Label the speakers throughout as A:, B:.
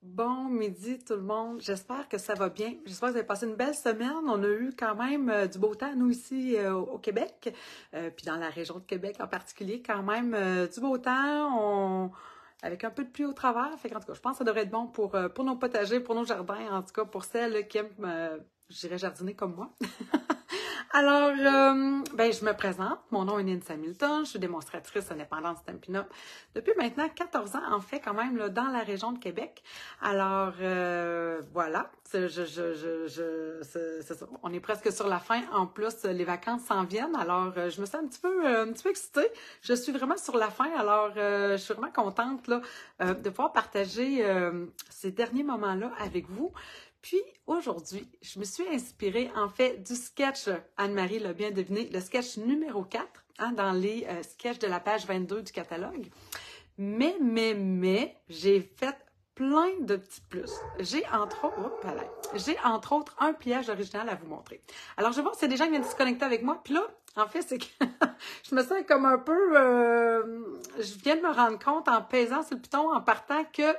A: Bon midi tout le monde, j'espère que ça va bien. J'espère que vous avez passé une belle semaine. On a eu quand même du beau temps, nous ici au Québec, puis dans la région de Québec en particulier, quand même du beau temps, avec un peu de pluie au travers. Fait qu'en tout cas, je pense que ça devrait être bon pour nos potagers, pour nos jardins, en tout cas pour celles qui aiment, je dirais, jardiner comme moi. Alors, ben, je me présente. Mon nom est Nancy Hamilton. Je suis démonstratrice indépendante Stampin' Up depuis maintenant 14 ans, en fait, quand même, là, dans la région de Québec. Alors, voilà. C'est ça. On est presque sur la fin. En plus, les vacances s'en viennent. Alors, je me sens un petit peu excitée. Je suis vraiment sur la fin. Alors, je suis vraiment contente, là, de pouvoir partager ces derniers moments-là avec vous. Puis aujourd'hui, je me suis inspirée en fait du sketch, Anne-Marie l'a bien deviné, le sketch numéro 4, hein, dans les sketchs de la page 22 du catalogue. Mais, j'ai fait plein de petits plus. J'ai entre autres un pliage original à vous montrer. Alors je vais voir si des gens qui viennent se connecter avec moi. Puis là, en fait, c'est que je me sens comme un peu... je viens de me rendre compte en pesant sur le piton, en partant que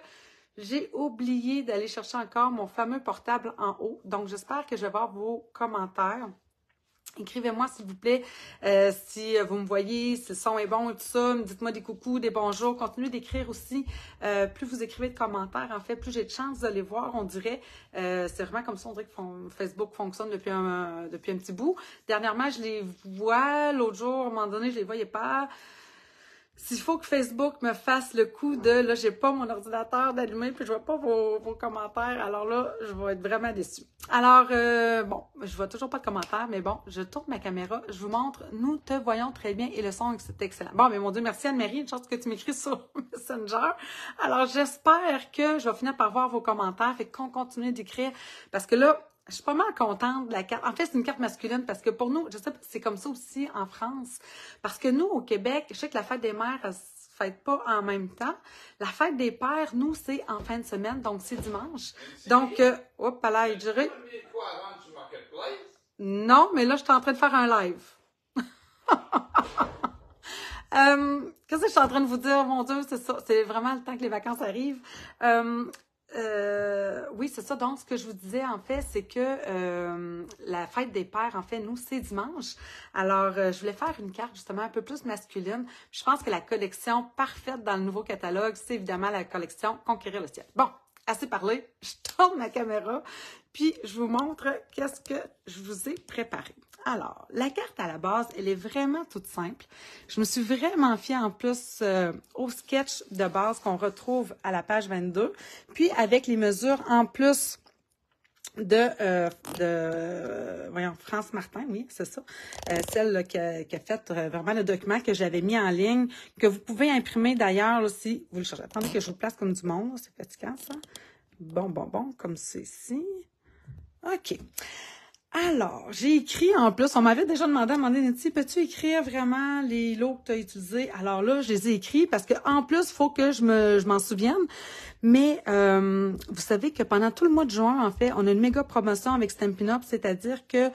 A: j'ai oublié d'aller chercher encore mon fameux portable en haut. Donc, j'espère que je vais voir vos commentaires. Écrivez-moi, s'il vous plaît, si vous me voyez, si le son est bon et tout ça. Dites-moi des coucous, des bonjours. Continuez d'écrire aussi. Plus vous écrivez de commentaires, en fait, plus j'ai de chances de les voir, on dirait. C'est vraiment comme ça, on dirait que Facebook fonctionne depuis un petit bout. Dernièrement, je les vois. L'autre jour, à un moment donné, je les voyais pas. S'il faut que Facebook me fasse le coup de, là, j'ai pas mon ordinateur d'allumé, puis je vois pas vos commentaires, alors là, je vais être vraiment déçue. Alors, bon, je vois toujours pas de commentaires, mais bon, je tourne ma caméra, je vous montre, nous te voyons très bien et le son est excellent. Bon, mais mon Dieu, merci Anne-Marie, une chance que tu m'écris sur Messenger. Alors, j'espère que je vais finir par voir vos commentaires, fait qu'on continue d'écrire, parce que là, je suis pas mal contente de la carte. En fait, c'est une carte masculine parce que pour nous, je sais pas si c'est comme ça aussi en France. Parce que nous, au Québec, je sais que la fête des mères, elle se fête pas en même temps. La fête des pères, nous, c'est en fin de semaine, donc c'est dimanche. Donc, hop, là, je dirais. Non, mais là, je suis en train de faire un live. Qu'est-ce que je suis en train de vous dire? Mon Dieu, c'est ça. C'est vraiment le temps que les vacances arrivent. Oui, c'est ça. Donc, ce que je vous disais, en fait, c'est que la fête des pères, en fait, nous, c'est dimanche. Alors, je voulais faire une carte, justement, un peu plus masculine. Je pense que la collection parfaite dans le nouveau catalogue, c'est évidemment la collection Conquérir le ciel. Bon, assez parlé. Je tourne ma caméra, puis je vous montre qu'est-ce que je vous ai préparé. Alors, la carte à la base, elle est vraiment toute simple. Je me suis vraiment fiée en plus au sketch de base qu'on retrouve à la page 22, puis avec les mesures en plus voyons, France Martin, oui, c'est ça, celle qui a fait vraiment le document que j'avais mis en ligne, que vous pouvez imprimer d'ailleurs si vous le cherchez. Attendez que je vous place comme du monde, c'est fatigant ça. Bon, comme ceci. OK. Alors, j'ai écrit en plus, on m'avait déjà demandé à un moment donné, Nancy, peux-tu écrire vraiment les lots que tu as utilisés? Alors là, je les ai écrits parce que en plus, il faut que je m'en souvienne. Mais vous savez que pendant tout le mois de juin, en fait, on a une méga promotion avec Stampin' Up, c'est-à-dire que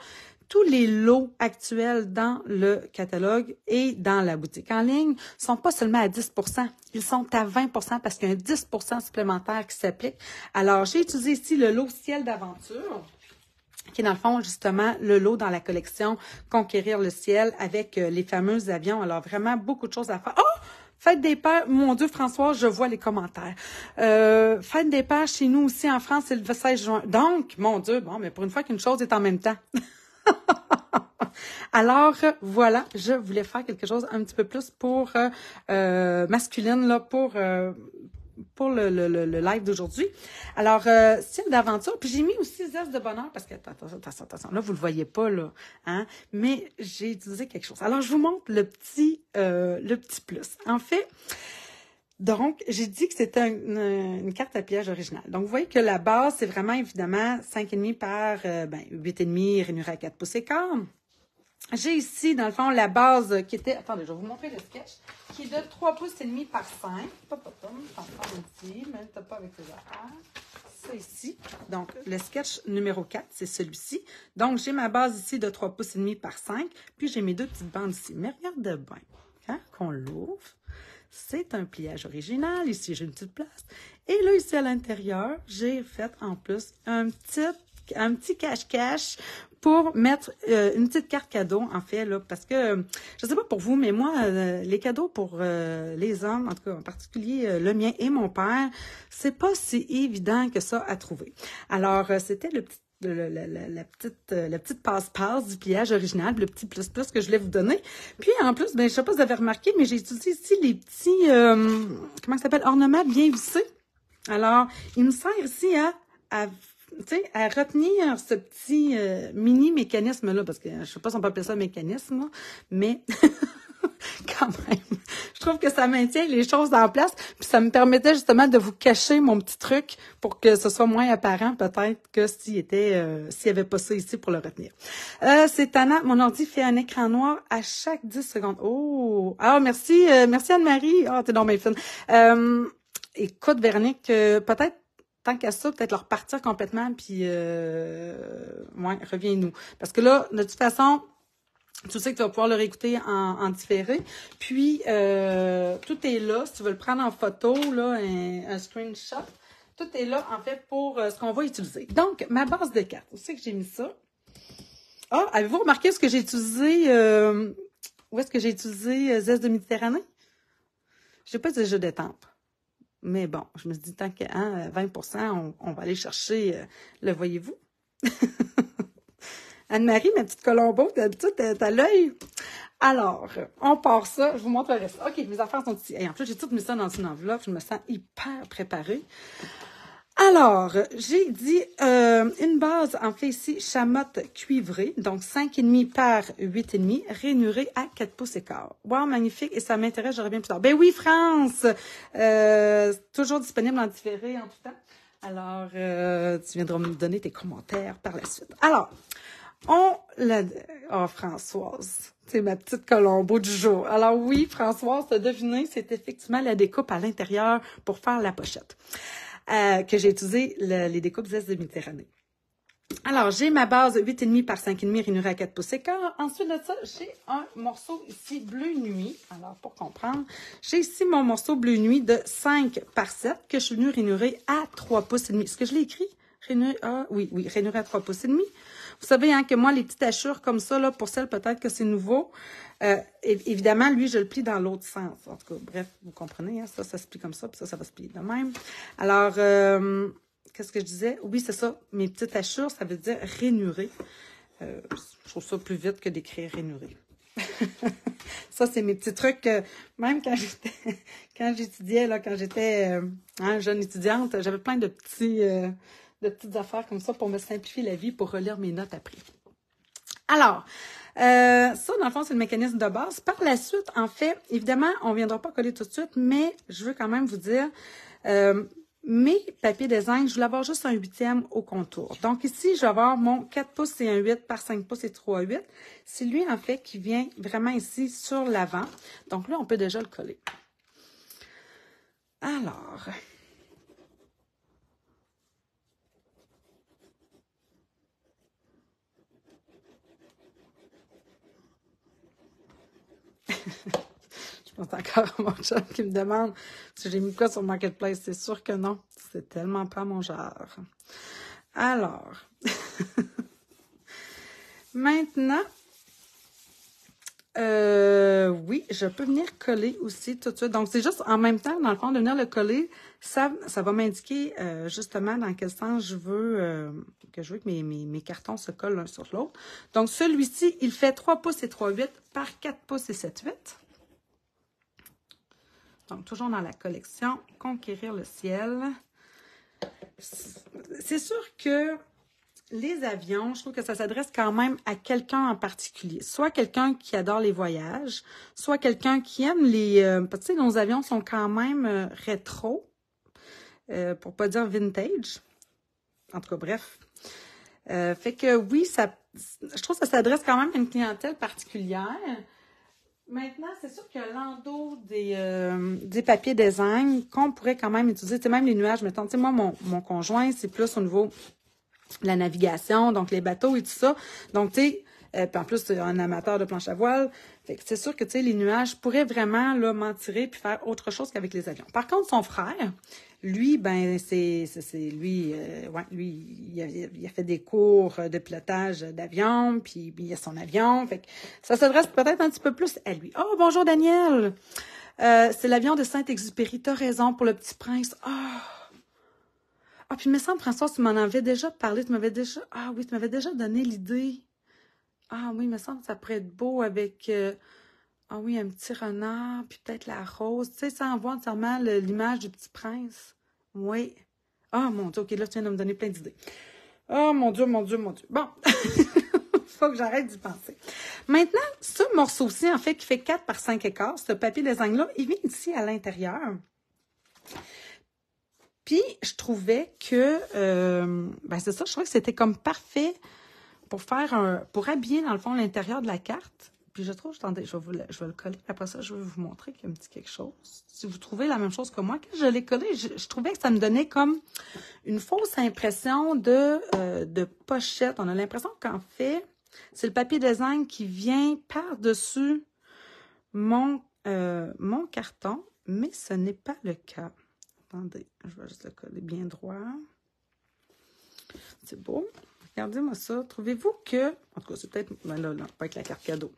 A: tous les lots actuels dans le catalogue et dans la boutique en ligne sont pas seulement à 10%, ils sont à 20% parce qu'il y a un 10% supplémentaire qui s'applique. Alors, j'ai utilisé ici le lot Ciel d'aventure, qui est dans le fond, justement, le lot dans la collection Conquérir le ciel avec les fameux avions. Alors, vraiment, beaucoup de choses à faire. Oh! Fête des pères, mon Dieu, François, je vois les commentaires. Fête des pères, chez nous aussi, en France, c'est le 16 juin. Donc, mon Dieu, bon, mais pour une fois qu'une chose est en même temps. Alors, voilà, je voulais faire quelque chose un petit peu plus pour masculine, là, pour le live d'aujourd'hui. Alors, style d'aventure. Puis j'ai mis aussi zeste de bonheur parce que, attention, là, vous le voyez pas, là, hein, mais j'ai utilisé quelque chose. Alors, je vous montre le petit plus. En fait, donc, j'ai dit que c'était une carte à pliage originale. Donc, vous voyez que la base, c'est vraiment, évidemment, 5,5 par 8,5 rainuré à 4 pouces et quart. J'ai ici, dans le fond, la base qui était... Attendez, je vais vous montrer le sketch. Qui est de 3 pouces et demi par 5. Ici, même pas avec les affaires. Ça ici. Donc, le sketch numéro 4, c'est celui-ci. Donc, j'ai ma base ici de 3 pouces et demi par 5. Puis, j'ai mes deux petites bandes ici. Mais regardez bien, quand on l'ouvre, c'est un pliage original. Ici, j'ai une petite place. Et là, ici, à l'intérieur, j'ai fait en plus un petit cache-cache pour mettre une petite carte cadeau, en fait, là, parce que, je sais pas pour vous, mais moi, les cadeaux pour les hommes, en tout cas, en particulier le mien et mon père, c'est pas si évident que ça à trouver. Alors, c'était la petite passe-passe du pliage original, le petit plus-plus que je voulais vous donner. Puis, en plus, ben, je sais pas si vous avez remarqué, mais j'ai utilisé ici les petits, comment ça s'appelle, ornements bien vissés. Alors, il me sert ici à retenir ce petit mini mécanisme-là, parce que je sais pas si on peut appeler ça mécanisme, là, mais quand même, je trouve que ça maintient les choses en place, puis ça me permettait justement de vous cacher mon petit truc pour que ce soit moins apparent peut-être que s'il y avait pas ça ici pour le retenir. C'est tannant, mon ordi fait un écran noir à chaque 10 secondes. Oh! Ah, merci Anne-Marie! Ah, t'es donc bien fine. Écoute, Véronique, peut-être tant qu'à ça, peut-être leur partir complètement, puis reviens-nous. Parce que là, de toute façon, tu sais que tu vas pouvoir le réécouter en différé. Puis, tout est là. Si tu veux le prendre en photo, là, un screenshot, tout est là, en fait, pour ce qu'on va utiliser. Donc, ma base de cartes. Où c'est que j'ai mis ça? Ah, avez-vous remarqué ce que j'ai utilisé? Où est-ce que j'ai utilisé Zeste de Méditerranée? Je n'ai pas de jeu d'étampe. Mais bon, je me suis dit, tant qu'à 20%, on va aller chercher, le voyez-vous? Anne-Marie, ma petite Colombo, d'habitude, t'as l'œil. Alors, on part ça. Je vous montrerai ça. OK, mes affaires sont ici. Et en plus, j'ai tout mis ça dans une enveloppe. Je me sens hyper préparée. Alors, j'ai dit une base, en fait ici, chamotte cuivrée, donc 5,5 par 8,5, rainurée à 4 pouces et quart. Wow, magnifique, et ça m'intéresse, je reviens plus tard. Ben oui, France! Toujours disponible en différé en tout temps. Alors, tu viendras me donner tes commentaires par la suite. Alors, Françoise, c'est ma petite Colombo du jour. Alors oui, Françoise, t'as deviné, c'est effectivement la découpe à l'intérieur pour faire la pochette. Que j'ai utilisé les découpes Zeste de Méditerranée. Alors, j'ai ma base 8,5 par 5,5 rainurée à 4 pouces et quart. Ensuite de ça, j'ai un morceau ici bleu nuit. Alors, pour comprendre, j'ai ici mon morceau bleu nuit de 5 par 7 que je suis venue rainurer à 3 pouces et demi. Est-ce que je l'ai écrit? Oui, rainuré à 3 pouces et demi. Vous savez hein, que moi, les petites hachures comme ça, là, pour celles peut-être que c'est nouveau, évidemment, lui, je le plie dans l'autre sens. En tout cas, bref, vous comprenez, hein, ça se plie comme ça, puis ça va se plier de même. Alors, qu'est-ce que je disais? Oui, c'est ça, mes petites hachures, ça veut dire rainuré. Je trouve ça plus vite que d'écrire rainuré. Ça, c'est mes petits trucs. Même quand j'étudiais, là, quand j'étais jeune étudiante, j'avais plein de petites affaires comme ça pour me simplifier la vie, pour relire mes notes après. Alors, ça, dans le fond, c'est le mécanisme de base. Par la suite, en fait, évidemment, on ne viendra pas coller tout de suite, mais je veux quand même vous dire, mes papiers design, je voulais avoir juste un 8e au contour. Donc ici, je vais avoir mon 4 pouces et un 8 par 5 pouces et 3,8. C'est lui, en fait, qui vient vraiment ici sur l'avant. Donc là, on peut déjà le coller. Alors... Je pense encore à mon chum qui me demande si j'ai mis quoi sur Marketplace. C'est sûr que non. C'est tellement pas mon genre. Alors, maintenant, oui, je peux venir coller aussi tout de suite. Donc, c'est juste en même temps, dans le fond, de venir le coller, ça va m'indiquer justement dans quel sens je veux que mes cartons se collent l'un sur l'autre. Donc, celui-ci, il fait 3 pouces et 3,8 par 4 pouces et 7,8. Donc, toujours dans la collection Conquérir le ciel. C'est sûr que les avions, je trouve que ça s'adresse quand même à quelqu'un en particulier. Soit quelqu'un qui adore les voyages, soit quelqu'un qui aime les... tu sais, nos avions sont quand même rétro, pour pas dire vintage. En tout cas, bref. Fait que oui, je trouve que ça s'adresse quand même à une clientèle particulière. Maintenant, c'est sûr que l'endos des papiers design qu'on pourrait quand même utiliser, tu sais, même les nuages, mettons, tu sais, moi, mon conjoint, c'est plus au niveau de la navigation, donc les bateaux et tout ça. Donc, tu sais, Puis en plus, c'est un amateur de planche à voile. Fait que c'est sûr que, tu sais, les nuages pourraient vraiment, là, m'en tirer puis faire autre chose qu'avec les avions. Par contre, son frère, lui, ben, lui, il a fait des cours de pilotage d'avion, puis il a son avion. Fait que ça s'adresse peut-être un petit peu plus à lui. Oh, bonjour, Daniel! C'est l'avion de Saint-Exupéry. T'as raison pour le Petit Prince. Ah, puis il me semble, François, tu m'en avais déjà parlé. Ah oui, tu m'avais déjà donné l'idée. Ah oui, il me semble que ça pourrait être beau avec, ah oui, un petit renard, puis peut-être la rose. Tu sais, sans voir entièrement l'image du Petit Prince. Oui. Ah, mon Dieu, OK, là, tu viens de me donner plein d'idées. Oh, mon Dieu, mon Dieu, mon Dieu. Bon, faut que j'arrête d'y penser. Maintenant, ce morceau-ci, en fait, qui fait 4 par 5 écarts, ce papier design-là, il vient ici à l'intérieur. Puis, je trouvais que, ben c'est ça, je trouvais que c'était comme parfait pour habiller, dans le fond, l'intérieur de la carte. Puis je trouve, attendez, je vais le coller. Après ça, je vais vous montrer qu'il y a un petit quelque chose. Si vous trouvez la même chose que moi, quand je l'ai collé, je trouvais que ça me donnait comme une fausse impression de pochette. On a l'impression qu'en fait, c'est le papier design qui vient par-dessus mon carton, mais ce n'est pas le cas. Attendez, je vais juste le coller bien droit. C'est beau. Regardez-moi ça. Trouvez-vous que... En tout cas, c'est peut-être... Ben là, pas avec la carte cadeau.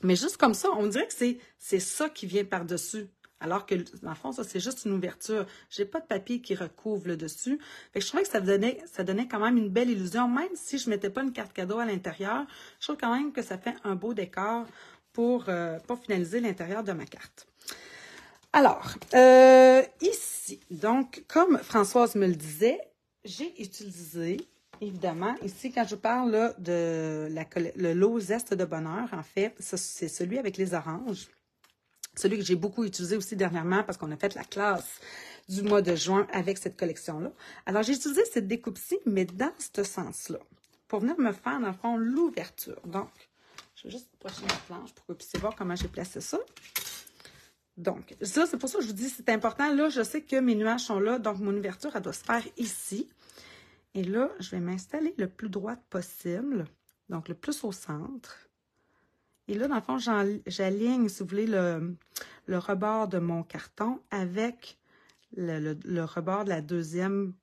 A: Mais juste comme ça, on dirait que c'est ça qui vient par-dessus. Alors que, dans le fond, ça, c'est juste une ouverture. J'ai pas de papier qui recouvre le dessus. Fait que je trouvais que ça donnait quand même une belle illusion. Même si je mettais pas une carte cadeau à l'intérieur, je trouve quand même que ça fait un beau décor pour finaliser l'intérieur de ma carte. Alors, ici, donc, comme Françoise me le disait, j'ai utilisé, évidemment, ici, quand je parle là, de le lot Zeste de bonheur, en fait, c'est celui avec les oranges. Celui que j'ai beaucoup utilisé aussi dernièrement parce qu'on a fait la classe du mois de juin avec cette collection-là. Alors, j'ai utilisé cette découpe-ci, mais dans ce sens-là, pour venir me faire, dans le fond, l'ouverture. Donc, je vais juste approcher ma planche pour que vous puissiez voir comment j'ai placé ça. Donc, ça, c'est pour ça que je vous dis, c'est important. Là, je sais que mes nuages sont là, donc mon ouverture, elle doit se faire ici. Et là, je vais m'installer le plus droite possible, donc le plus au centre. Et là, dans le fond, j'aligne, si vous voulez, le rebord de mon carton avec le rebord de la deuxième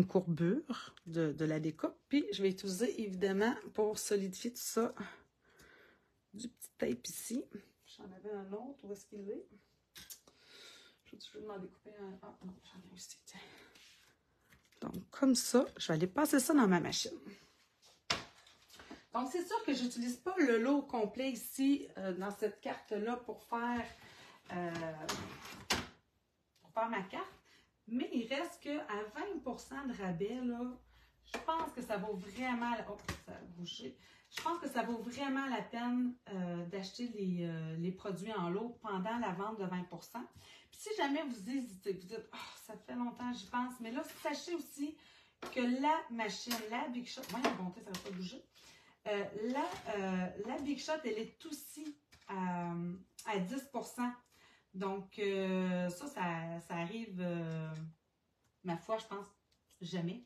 A: courbure de la découpe. Puis, je vais utiliser, évidemment, pour solidifier tout ça, du petit tape ici. J'en avais un autre. Où est-ce qu'il est? Je vais m'en découper un. Ah, non, j'en ai aussi. Tiens. Donc, comme ça, je vais aller passer ça dans ma machine. Donc, c'est sûr que je n'utilise pas le lot complet ici, dans cette carte-là, pour faire ma carte. Mais il reste qu'à 20% de rabais, là, je pense que ça vaut vraiment... Oh, ça a bougé. Je pense que ça vaut vraiment la peine d'acheter les produits en lot pendant la vente de 20%. Puis si jamais vous hésitez, vous dites, oh, ça fait longtemps que j'y pense, mais là, sachez aussi que la machine, la Big Shot, voyons, bonté, ça ne va pas bouger. La Big Shot, elle est aussi à 10%. Donc, ça arrive, ma foi, je pense, jamais.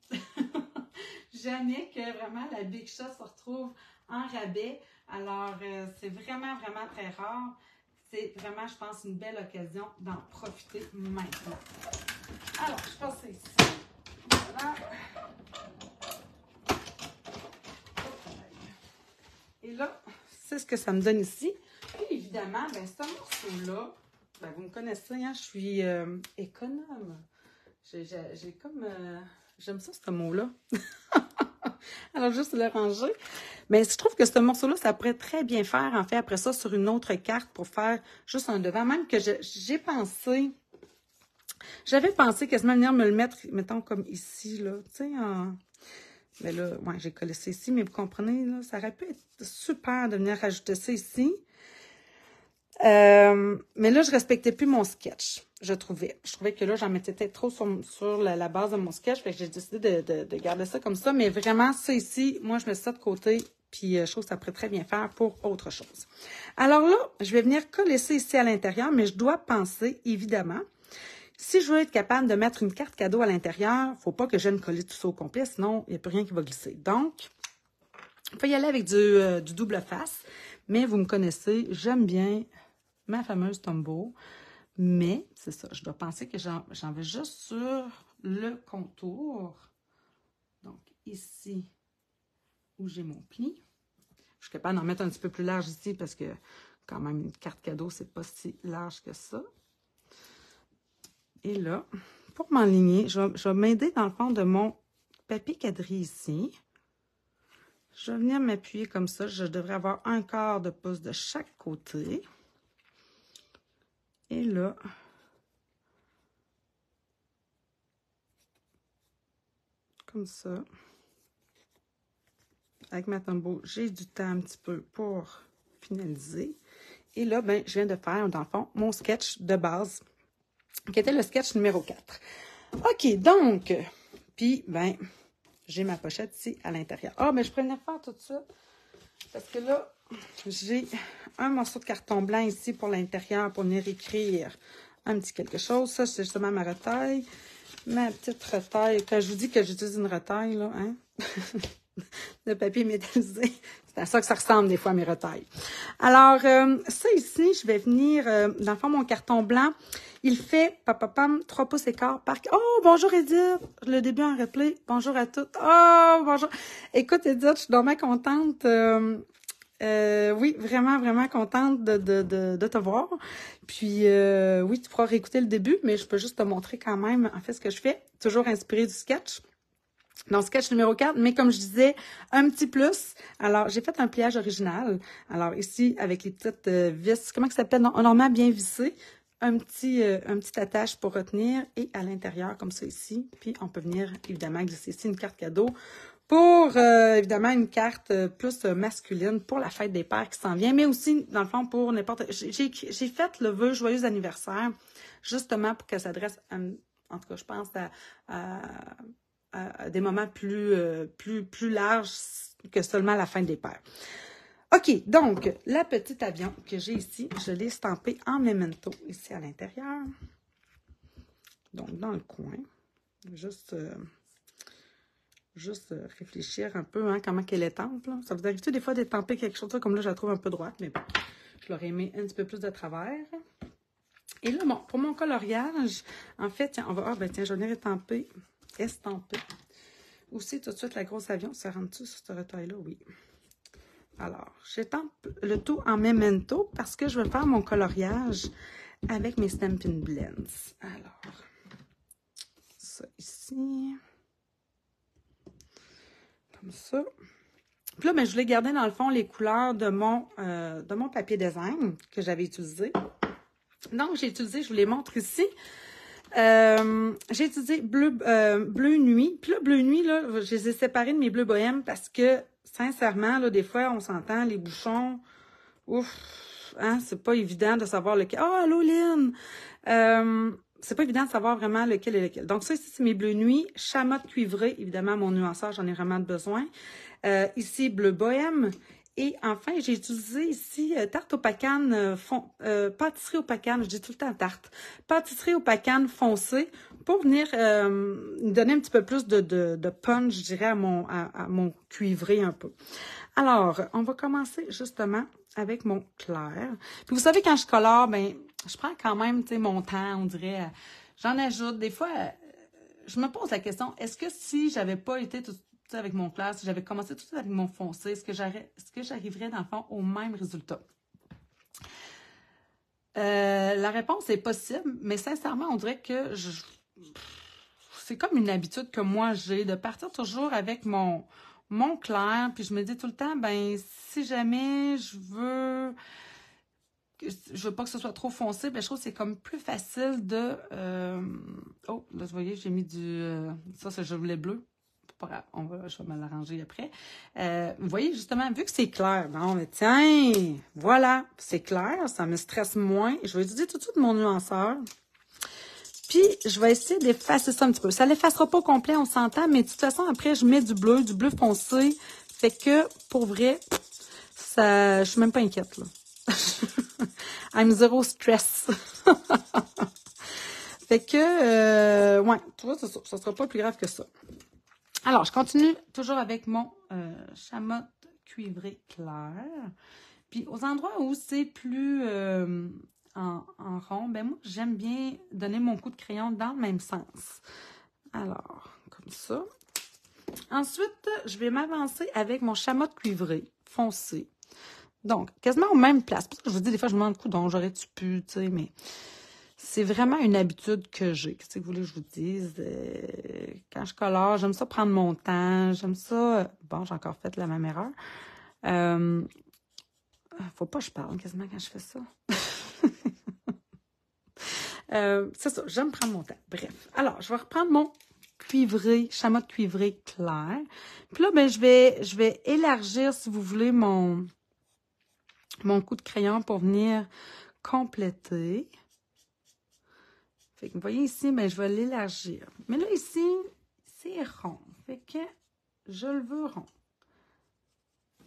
A: Jamais que vraiment la Big Shot se retrouve en rabais. Alors, c'est vraiment, vraiment très rare. C'est vraiment, je pense, une belle occasion d'en profiter maintenant. Alors, je passe ici. Voilà. Et là, c'est ce que ça me donne ici. Puis évidemment, ben, ce morceau-là, ben, vous me connaissez, hein, je suis économe. J'ai comme... j'aime ça, ce mot-là. Alors, juste le ranger. Mais je trouve que ce morceau-là, ça pourrait très bien faire, en fait, après ça, sur une autre carte pour faire juste un devant. Même que j'ai pensé... J'avais pensé quasiment venir me le mettre, mettons, comme ici, là. Tu sais, en... Mais là, ouais, j'ai collé ça ici, mais vous comprenez, là, ça aurait pu être super de venir rajouter ça ici. Mais là, je respectais plus mon sketch, je trouvais. Je trouvais que là, j'en mettais peut-être trop sur la base de mon sketch, fait que j'ai décidé de garder ça comme ça. Mais vraiment, ça ici, moi, je mets ça de côté, puis je trouve que ça pourrait très bien faire pour autre chose. Alors là, je vais venir coller ça ici à l'intérieur, mais je dois penser, évidemment, Si je veux être capable de mettre une carte cadeau à l'intérieur, il ne faut pas que j'aime coller tout ça au complet, sinon il n'y a plus rien qui va glisser. Donc, on peut y aller avec du double face, mais vous me connaissez, j'aime bien ma fameuse Tombow. Mais, c'est ça, je dois penser que j'en vais juste sur le contour. Donc, ici, où j'ai mon pli. Je suis capable d'en mettre un petit peu plus large ici parce que, quand même, une carte cadeau, c'est pas si large que ça. Et là, pour m'enligner, je vais m'aider dans le fond de mon papier quadrillé ici. Je vais venir m'appuyer comme ça. Je devrais avoir 1/4 de pouce de chaque côté. Et là, comme ça. Avec ma Tombow, j'ai du temps un petit peu pour finaliser. Et là, ben, je viens de faire, dans le fond, mon sketch de base, qui était le sketch numéro 4. OK, donc, puis, ben, j'ai ma pochette ici à l'intérieur. Ah, ben, je pourrais venir faire tout ça, parce que là, j'ai un morceau de carton blanc ici pour l'intérieur, pour venir écrire un petit quelque chose. Ça, c'est justement ma retaille. Ma petite retaille. Quand je vous dis que j'utilise une retaille, là, hein? de papier métallisé. C'est à ça que ça ressemble des fois, mes retailles. Alors, ça ici, je vais venir, dans le fond, mon carton blanc, il fait, 3 pouces et quart par... Oh, bonjour Edith! Le début en replay. Bonjour à toutes. Oh, bonjour! Écoute, Edith, je suis vraiment contente. Oui, vraiment, vraiment contente de te voir. Puis, oui, tu pourras réécouter le début, mais je peux juste te montrer quand même, en fait, ce que je fais. Toujours inspiré du sketch. Donc, sketch numéro 4, mais comme je disais, un petit plus. Alors, j'ai fait un pliage original. Alors, ici, avec les petites vis, comment ça s'appelle? Normalement bien vissé. Un petit attache pour retenir et à l'intérieur, comme ça ici. Puis, on peut venir, évidemment, glisser ici une carte cadeau pour, évidemment, une carte plus masculine pour la fête des pères qui s'en vient, mais aussi, dans le fond, pour n'importe... J'ai fait le vœu joyeux anniversaire, justement pour qu'elle s'adresse, en tout cas, je pense, à des moments plus larges que seulement la fin des pères. OK, donc, la petite avion que j'ai ici, je l'ai stampée en memento ici à l'intérieur. Donc, dans le coin. Juste réfléchir un peu, hein, comment qu'elle est temple. Là. Ça vous arrive-tu des fois d'étamper quelque chose comme là, je la trouve un peu droite, mais bon, je l'aurais aimé un petit peu plus de travers. Et là, bon, pour mon coloriage, en fait, tiens, on va... Ah, ben tiens, je vais venir estamper. Aussi, tout de suite, la grosse avion, ça rentre-tu sur cette retaille-là? Oui. Alors, j'étampe le tout en memento parce que je vais faire mon coloriage avec mes Stampin' Blends. Alors, ça ici. Comme ça. Puis là, ben, je voulais garder dans le fond les couleurs de mon papier design que j'avais utilisé. Donc, j'ai utilisé, je vous les montre ici. J'ai utilisé bleu nuit. Puis là, bleu nuit, là, je les ai séparés de mes bleus bohèmes parce que, sincèrement, là, des fois, on s'entend, les bouchons, ouf, hein, c'est pas évident de savoir lequel. Oh, allô, Lynn! C'est pas évident de savoir vraiment lequel est lequel. Donc, ça, ici, c'est mes bleus nuit. Chamotte cuivrée, évidemment, mon nuanceur, j'en ai vraiment besoin. Ici, bleu bohème. Et enfin, j'ai utilisé ici tarte aux pacanes, pâtisserie aux pacanes, je dis tout le temps tarte, pâtisserie aux pacanes foncée pour venir donner un petit peu plus de punch, je dirais, à mon cuivré un peu. Alors, on va commencer justement avec mon clair. Puis vous savez, quand je colore, ben, je prends quand même, tu sais, mon temps, on dirait, j'en ajoute. Des fois, je me pose la question, est-ce que si j'avais pas été tout avec mon clair, si j'avais commencé tout de suite avec mon foncé, est-ce que j'arriverais dans le fond au même résultat? La réponse est possible, mais sincèrement, on dirait que c'est comme une habitude que moi j'ai de partir toujours avec mon clair, puis je me dis tout le temps, ben si jamais je veux pas que ce soit trop foncé, ben je trouve que c'est comme plus facile de... Oh, là, vous voyez, j'ai mis du... ça, c'est je voulais bleu. Je vais me l'arranger après. Vous voyez, justement, vu que c'est clair, bon, mais tiens, voilà, c'est clair, ça me stresse moins. Je vais utiliser tout de suite mon nuanceur. Puis, je vais essayer d'effacer ça un petit peu. Ça ne l'effacera pas au complet, on s'entend, mais de toute façon, après, je mets du bleu foncé. Fait que, pour vrai, ça, je suis même pas inquiète, là. I'm zéro stress. Fait que, ouais, tu vois, ça sera pas plus grave que ça. Alors, je continue toujours avec mon chamotte cuivré clair. Puis, aux endroits où c'est plus en rond, ben moi, j'aime bien donner mon coup de crayon dans le même sens. Alors, comme ça. Ensuite, je vais m'avancer avec mon chamotte cuivré foncé. Donc, quasiment aux mêmes places. Parce que je vous dis, des fois, je me demande, coudonc, j'aurais-tu pu, tu sais, mais c'est vraiment une habitude que j'ai. Qu'est-ce que vous voulez que je vous dise? Quand je colore, j'aime ça prendre mon temps. J'aime ça... Bon, j'ai encore fait la même erreur. Faut pas que je parle quasiment quand je fais ça. C'est ça, j'aime prendre mon temps. Bref. Alors, je vais reprendre mon cuivré, chamotte cuivré clair. Puis là, ben, je vais élargir, si vous voulez, mon coup de crayon pour venir compléter. Fait que vous voyez ici, ben, je vais l'élargir. Mais là, ici, c'est rond. Fait que je le veux rond.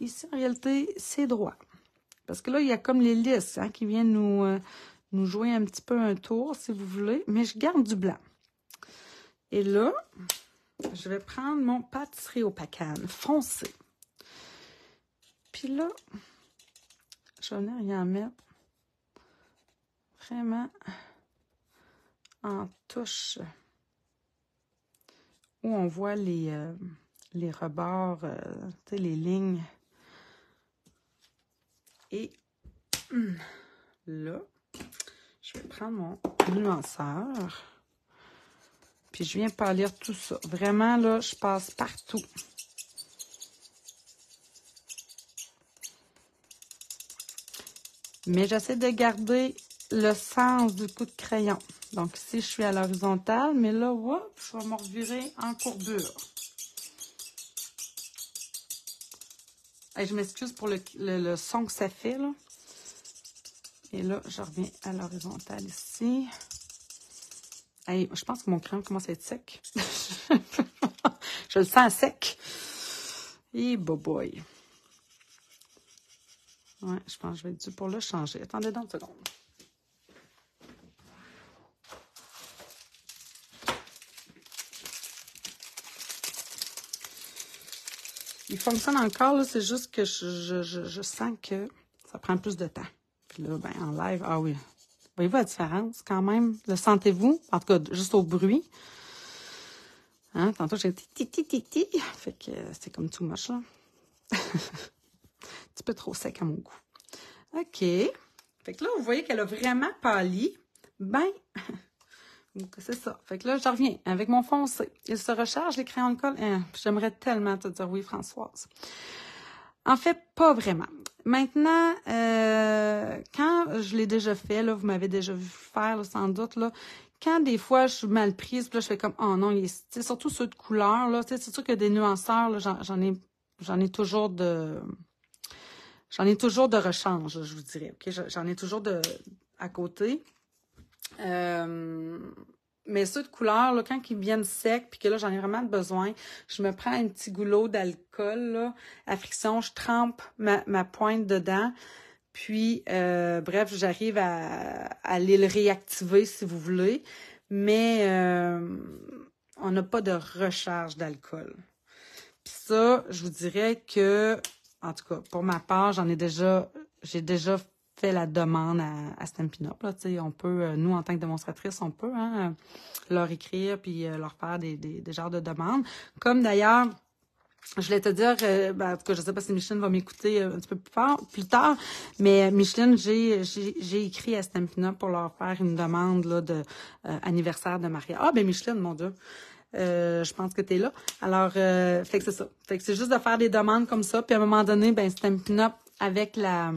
A: Ici, en réalité, c'est droit. Parce que là, il y a comme les lisses hein, qui viennent nous jouer un petit peu un tour, si vous voulez. Mais je garde du blanc. Et là, je vais prendre mon pâtisserie au pacane foncé. Puis là, je vais venir y en mettre vraiment en touche où on voit les rebords, tu sais, les lignes. Et là, je vais prendre mon nuanceur. Puis je viens pâlir tout ça. Vraiment, là, je passe partout. Mais j'essaie de garder le sens du coup de crayon. Donc ici, je suis à l'horizontale, mais là, hop, je vais me revirer en courbure. Et je m'excuse pour le son que ça fait, là. Et là, je reviens à l'horizontale ici. Hey, je pense que mon crayon commence à être sec. Je le sens sec. Et boy. Ouais, je pense que je vais être due pour le changer. Attendez donc une seconde. Il fonctionne encore, c'est juste que je sens que ça prend plus de temps. Puis là, ben, en live, ah oui. Voyez-vous la différence quand même? Le sentez-vous? En tout cas, juste au bruit. Hein? Tantôt, j'ai ti. Fait que c'est comme too much, là. Un petit peu trop sec à mon goût. OK. Fait que là, vous voyez qu'elle a vraiment pâli. Ben, c'est ça. Fait que là, je reviens avec mon foncé. Il se recharge, les crayons de colle. J'aimerais tellement te dire oui, Françoise. En fait, pas vraiment. Maintenant, quand je l'ai déjà fait, là, vous m'avez déjà vu faire, là, sans doute, là, quand des fois je suis mal prise, puis là, je fais comme, oh non, c'est surtout ceux de couleur, là, c'est sûr que des nuanceurs, là, j'en ai toujours de... J'en ai toujours de rechange, je vous dirais. Okay? J'en ai toujours à côté. Mais ceux de couleur, là, quand ils viennent secs, puis que là, j'en ai vraiment besoin, je me prends un petit goulot d'alcool là, à friction, je trempe ma pointe dedans, puis, bref, j'arrive à aller le réactiver, si vous voulez, mais on n'a pas de recharge d'alcool. Puis ça, je vous dirais que, en tout cas, pour ma part, j'ai déjà fait la demande à Stampin' Up. Là, on peut, nous, en tant que démonstratrice, on peut leur écrire puis leur faire des genres de demandes. Comme d'ailleurs, je voulais te dire, ben, en tout cas, je ne sais pas si Micheline va m'écouter un petit peu plus tard, mais Micheline, j'ai écrit à Stampin' Up pour leur faire une demande là, de anniversaire de mariage. Ah, ben Micheline, mon Dieu! Je pense que tu es là. Alors, fait que c'est ça. Fait que c'est juste de faire des demandes comme ça. Puis à un moment donné, ben Stampin' Up avec la...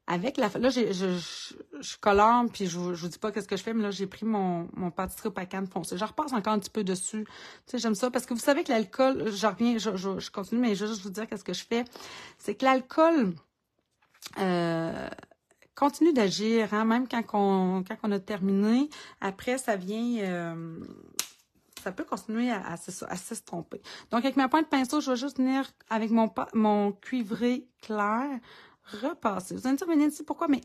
A: Là, je colore, puis je vous dis pas qu'est-ce que je fais, mais là, j'ai pris mon pâtisserie au pacane foncé. Je repasse encore un petit peu dessus. Tu sais, j'aime ça, parce que vous savez que l'alcool, je reviens, je continue, mais je vais juste vous dire qu'est-ce que je fais. C'est que l'alcool continue d'agir, hein, même quand on a terminé. Après, ça vient... ça peut continuer à s'estomper. Donc, avec ma pointe de pinceau, je vais juste venir avec mon cuivré clair, repasser. Vous allez me dire, mais Nancy, pourquoi? Mais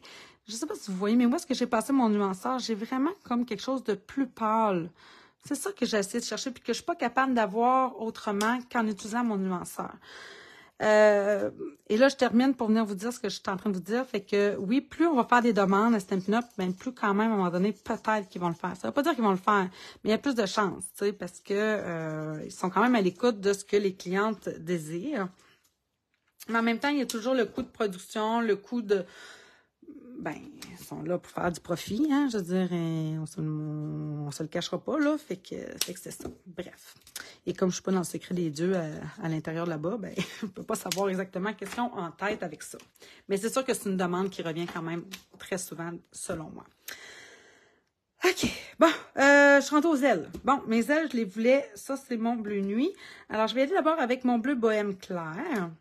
A: je sais pas si vous voyez, mais moi, ce que j'ai passé mon nuanceur, j'ai vraiment comme quelque chose de plus pâle. C'est ça que j'ai essayé de chercher, puis que je suis pas capable d'avoir autrement qu'en utilisant mon nuanceur. Et là, je termine pour venir vous dire ce que je suis en train de vous dire. Fait que oui, plus on va faire des demandes à Stampin' Up, ben plus quand même, à un moment donné, peut-être qu'ils vont le faire. Ça veut pas dire qu'ils vont le faire, mais il y a plus de chances, tu sais, parce que ils sont quand même à l'écoute de ce que les clientes désirent. Mais en même temps, il y a toujours le coût de production, le coût de... Ben, ils sont là pour faire du profit, hein, je veux dire, on se le cachera pas, là, fait que c'est ça. Bref. Et comme je suis pas dans le secret des dieux à l'intérieur là-bas, ben, je peux pas savoir exactement qu'est-ce qu'ils ont en tête avec ça. Mais c'est sûr que c'est une demande qui revient quand même très souvent, selon moi. OK, bon, je suis rendue aux ailes. Bon, mes ailes, je les voulais, ça, c'est mon bleu nuit. Alors, je vais aller d'abord avec mon bleu bohème clair.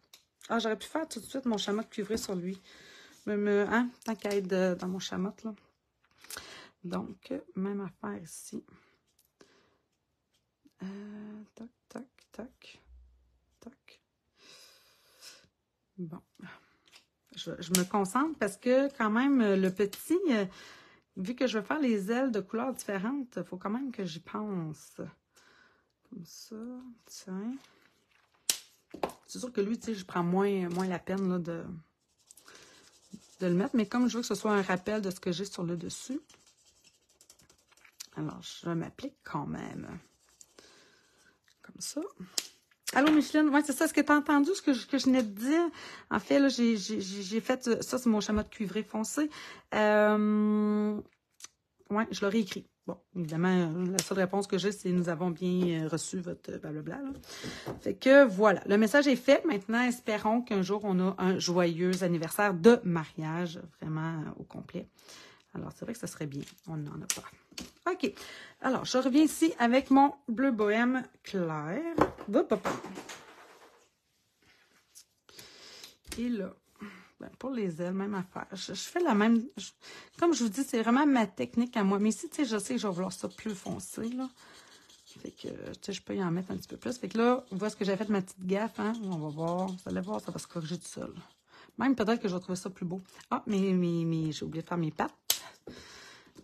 A: Ah, j'aurais pu faire tout de suite mon chamotte cuivré sur lui. Hein, tant qu'à être dans mon chamotte, là. Donc, même affaire ici. Tac, tac, tac, tac. Bon. Je me concentre parce que quand même, le petit, vu que je vais faire les ailes de couleurs différentes, il faut quand même que j'y pense. Comme ça, tiens. C'est sûr que lui, tu sais, je prends moins la peine là, de le mettre, mais comme je veux que ce soit un rappel de ce que j'ai sur le dessus, alors je m'applique quand même. Comme ça. Allô, Micheline? Oui, c'est ça. Est-ce que tu as entendu ce que je venais de dire? En fait, là, j'ai fait... Ça, c'est mon chamotte cuivré foncé. Oui, je l'aurais écrit. Bon, évidemment, la seule réponse que j'ai, c'est « Nous avons bien reçu votre blablabla ». Fait que voilà, le message est fait. Maintenant, espérons qu'un jour, on a un joyeux anniversaire de mariage, vraiment au complet. Alors, c'est vrai que ça serait bien. On n'en a pas. OK. Alors, je reviens ici avec mon bleu bohème clair. Et là, ben pour les ailes, même affaire. Je fais la même... comme je vous dis, c'est vraiment ma technique à moi. Mais ici, tu sais, je sais que je vais vouloir ça plus foncé, là. Fait que, tu sais, je peux y en mettre un petit peu plus. Fait que là, vous voyez ce que j'ai fait, ma petite gaffe, hein? On va voir. Vous allez voir, ça va se corriger tout seul. Même peut-être que je vais trouver ça plus beau. Ah, mais j'ai oublié de faire mes pattes.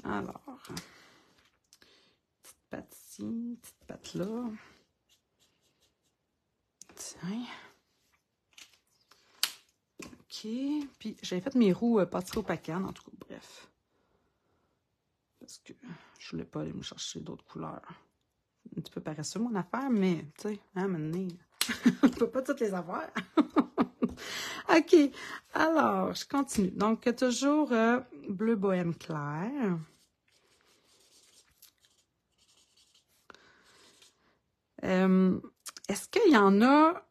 A: Alors, petite patte ici, petite patte là. Tiens. OK. Puis, j'avais fait mes roues pâtisserie au pacan, en tout cas, bref. Parce que je voulais pas aller me chercher d'autres couleurs. Un petit peu paresseux, mon affaire, mais, tu sais, hein, maintenant, on ne peut pas toutes les avoir. OK. Alors, je continue. Donc, toujours bleu bohème clair. Est-ce qu'il y en a...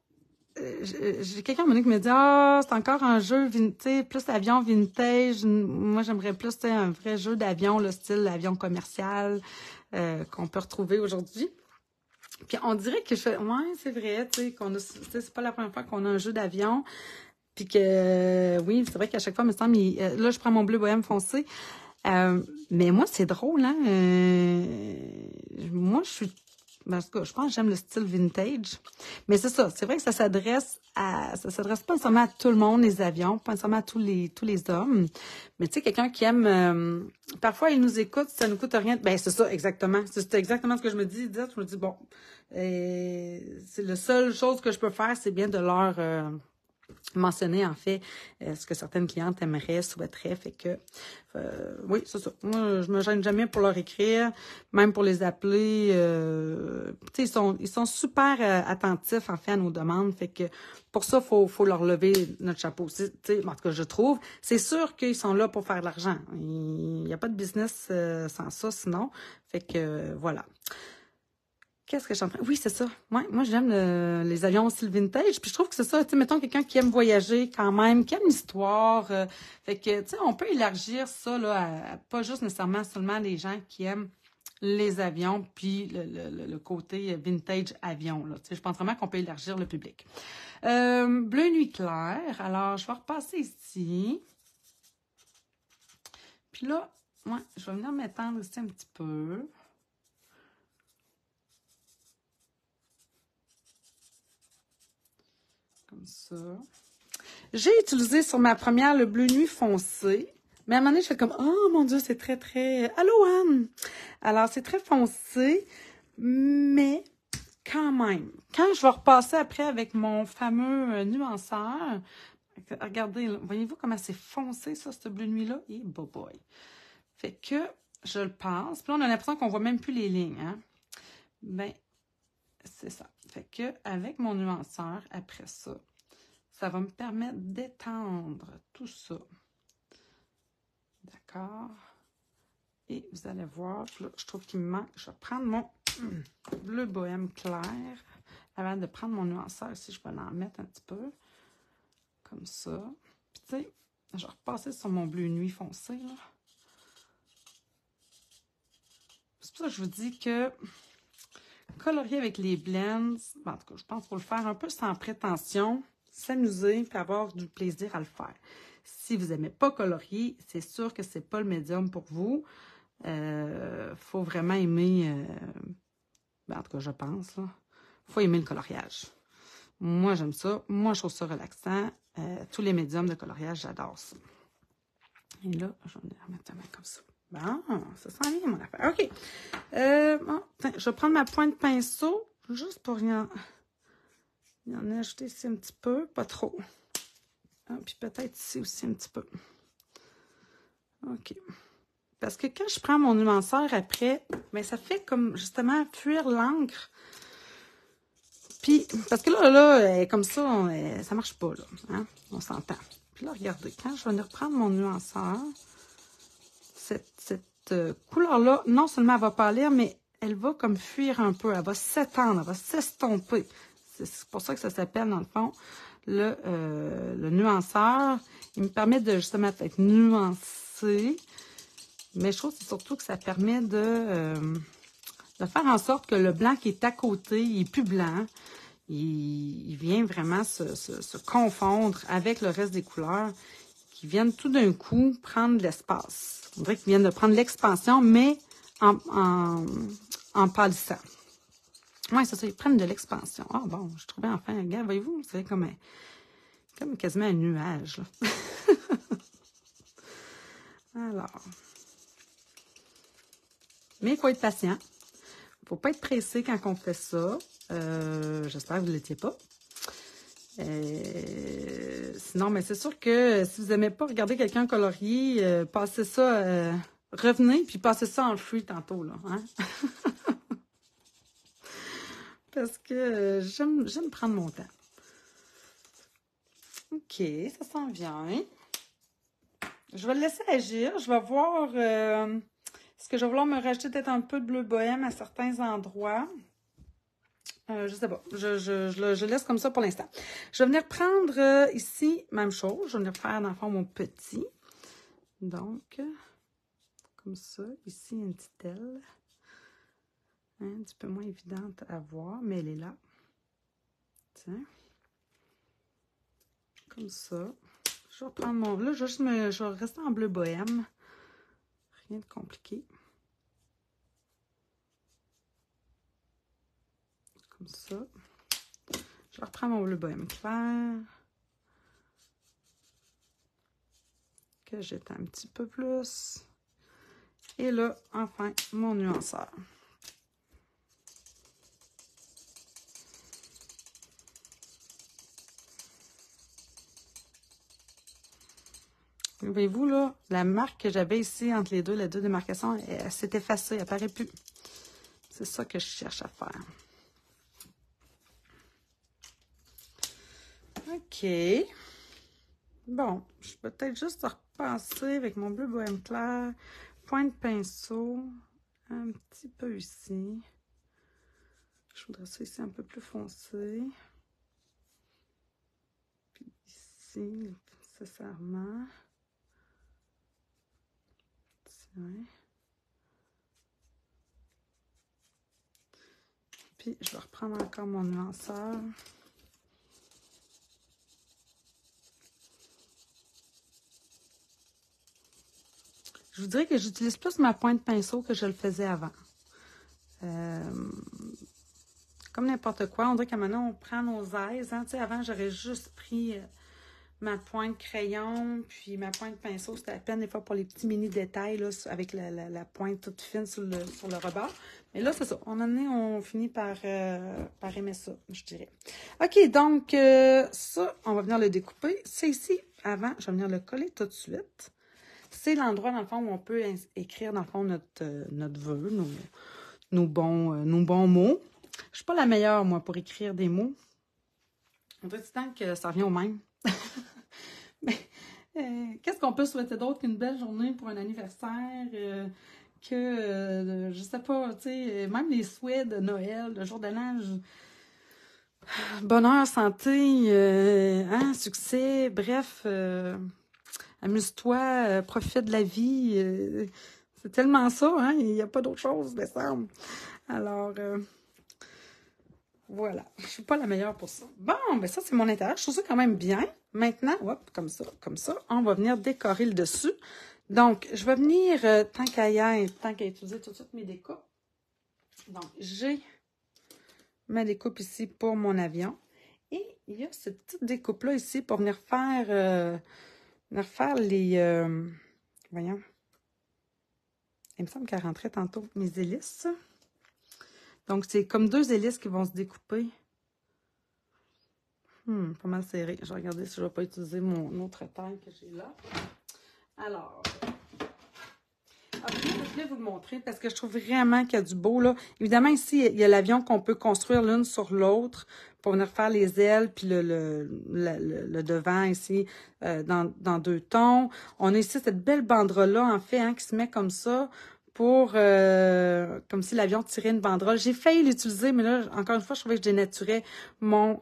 A: j'ai quelqu'un qui me dit « Ah, c'est encore un jeu, tu sais, plus avion vintage. Moi, j'aimerais plus, tu sais, un vrai jeu d'avion, le style avion commercial qu'on peut retrouver aujourd'hui. » Puis on dirait que je fais « Ouais, c'est vrai, tu sais, qu'on a... c'est pas la première fois qu'on a un jeu d'avion. » Puis que, oui, c'est vrai qu'à chaque fois, il me semble, là, je prends mon bleu bohème foncé. Mais moi, c'est drôle, hein. Moi, je suis... En tout cas, je pense que j'aime le style vintage. Mais c'est ça, c'est vrai que ça s'adresse pas nécessairement à tout le monde, les avions, pas nécessairement à tous les hommes. Mais tu sais, quelqu'un qui aime... parfois, il nous écoute, ça nous coûte rien. Ben, c'est ça, exactement. C'est exactement ce que je me dis. Je me dis, bon, c'est la seule chose que je peux faire, c'est bien de leur... mentionner en fait ce que certaines clientes aimeraient, souhaiteraient, fait que oui, c'est ça. Moi, je me gêne jamais pour leur écrire, même pour les appeler. Tu sais, ils sont super attentifs en fait à nos demandes, fait que pour ça, faut leur lever notre chapeau. Tu sais, en tout cas, je trouve. C'est sûr qu'ils sont là pour faire de l'argent. Il n'y a pas de business sans ça, sinon. Fait que voilà. Qu'est-ce que je suis en train... Oui, c'est ça. Ouais, moi, j'aime les avions aussi le vintage. Puis je trouve que c'est ça. Tu sais, mettons quelqu'un qui aime voyager quand même, qui aime l'histoire. Fait que, tu sais, on peut élargir ça là, à pas juste nécessairement seulement les gens qui aiment les avions, puis le côté vintage avion. Là. Tu sais, je pense vraiment qu'on peut élargir le public. Bleu nuit clair. Alors, je vais repasser ici. Puis là, ouais, je vais venir m'étendre ici un petit peu. Comme ça. J'ai utilisé sur ma première le bleu nuit foncé. Mais à un moment donné, je fais comme, oh mon Dieu, c'est très, très... Allô, Anne! Alors, c'est très foncé, mais quand même, quand je vais repasser après avec mon fameux nuanceur, regardez, là, voyez-vous comment c'est foncé, ça, ce bleu nuit-là? Et boy. Fait que je le passe. Puis là, on a l'impression qu'on voit même plus les lignes, hein? Ben, c'est ça. Fait que avec mon nuanceur, après ça, ça va me permettre d'étendre tout ça. D'accord? Et vous allez voir, là, je trouve qu'il me manque. Je vais prendre mon bleu bohème clair avant de prendre mon nuanceur. Ici, je vais en mettre un petit peu. Comme ça. Puis, tu sais, je vais repasser sur mon bleu nuit foncé, là. C'est pour ça que je vous dis que colorier avec les blends, en tout cas, je pense qu'il faut le faire un peu sans prétention, s'amuser et avoir du plaisir à le faire. Si vous n'aimez pas colorier, c'est sûr que c'est pas le médium pour vous. Faut vraiment aimer, en tout cas, je pense, là, faut aimer le coloriage. Moi, j'aime ça. Moi, je trouve ça relaxant. Tous les médiums de coloriage, j'adore ça. Et là, je vais remettre la main comme ça. Bon, ça sent bien, mon affaire. OK. Bon, je vais prendre ma pointe de pinceau, juste pour y en ajouter ici un petit peu, pas trop. Ah, puis peut-être ici aussi un petit peu. OK. Parce que quand je prends mon nuanceur après, ben ça fait comme, justement, fuir l'encre. Puis, parce que là, comme ça, ça marche pas, là. Hein? On s'entend. Puis là, regardez, quand je vais venir prendre mon nuanceur, cette couleur-là, non seulement elle va pâlir, mais elle va comme fuir un peu. Elle va s'étendre, elle va s'estomper. C'est pour ça que ça s'appelle, dans le fond, le nuanceur. Il me permet de, justement, être nuancé. Mais je trouve que c'est surtout que ça permet de faire en sorte que le blanc qui est à côté, il est plus blanc. Il vient vraiment se confondre avec le reste des couleurs qui viennent tout d'un coup prendre de l'espace. On dirait qu'ils viennent de prendre l'expansion, mais en pâlissant. Oui, c'est ça, ils prennent de l'expansion. Ah bon, je trouvais enfin, regarde, voyez-vous, c'est comme quasiment un nuage, là. Alors. Mais il faut être patient. Il ne faut pas être pressé quand on fait ça. J'espère que vous ne l'étiez pas. Sinon, mais c'est sûr que si vous n'aimez pas regarder quelqu'un colorier, passez ça, revenez, puis passez ça en free tantôt, là. Hein? Parce que j'aime prendre mon temps. OK, ça s'en vient. Je vais le laisser agir. Je vais voir... est-ce que je vais vouloir me rajouter peut-être un peu de bleu bohème à certains endroits? Je sais pas. Je laisse comme ça pour l'instant. Je vais venir prendre ici, même chose. Je vais venir faire, dans le fond, mon petit. Donc, comme ça. Ici, une petite aile. Hein, un petit peu moins évidente à voir, mais elle est là. Tiens. Comme ça. Je vais prendre mon... Là, je vais rester en bleu bohème. Rien de compliqué. Comme ça. Je reprends mon bleu bohème clair. Que j'étends un petit peu plus. Et là, enfin, mon nuanceur. Voyez-vous, là, la marque que j'avais ici entre les deux démarcations, elle s'est effacée, elle n'apparaît plus. C'est ça que je cherche à faire. OK. Bon, je peux peut-être juste repasser avec mon bleu bohème clair, point de pinceau, un petit peu ici. Je voudrais ça ici un peu plus foncé. Puis ici, nécessairement. Tiens. Puis, je vais reprendre encore mon nuanceur. Je vous dirais que j'utilise plus ma pointe de pinceau que je le faisais avant. Comme n'importe quoi, on dirait qu'à maintenant, on prend nos aises. Hein? Tu sais, avant, j'aurais juste pris ma pointe crayon, puis ma pointe pinceau, c'était à peine des fois pour les petits mini détails, là, avec la pointe toute fine sur le rebord. Mais là, c'est ça. On finit par aimer ça, je dirais. OK, donc, ça, on va venir le découper. C'est ici, avant, je vais venir le coller tout de suite. C'est l'endroit, dans le fond, où on peut écrire, dans le fond, notre vœu, nos bons mots. Je suis pas la meilleure, moi, pour écrire des mots. On dirait tout le temps que ça revient au même. Mais qu'est-ce qu'on peut souhaiter d'autre qu'une belle journée pour un anniversaire? Je sais pas, tu sais, même les souhaits de Noël, le jour de l'an, bonheur, santé, succès, bref, amuse-toi, profite de la vie. C'est tellement ça, hein? Il n'y a pas d'autre chose, me semble. Alors, voilà. Je suis pas la meilleure pour ça. Bon, ben ça, c'est mon intérieur. Je trouve ça quand même bien. Maintenant, hop, comme ça, on va venir décorer le dessus. Donc, je vais venir, tant qu'à utiliser tout de suite mes découpes. Donc, j'ai ma découpe ici pour mon avion. Et il y a cette petite découpe-là ici pour venir faire les... voyons. Il me semble qu'elle rentrait tantôt mes hélices. Donc, c'est comme 2 hélices qui vont se découper. Pas mal serré. Je vais regarder si je ne vais pas utiliser mon autre taille que j'ai là. Alors, je voulais vous le montrer parce que je trouve vraiment qu'il y a du beau, là. Évidemment, ici, il y a l'avion qu'on peut construire l'une sur l'autre pour venir faire les ailes, puis le devant ici dans 2 tons. On a ici cette belle banderole-là, en fait, hein, qui se met comme ça pour, comme si l'avion tirait une banderole. J'ai failli l'utiliser, mais là, encore une fois, je trouvais que je dénaturais mon,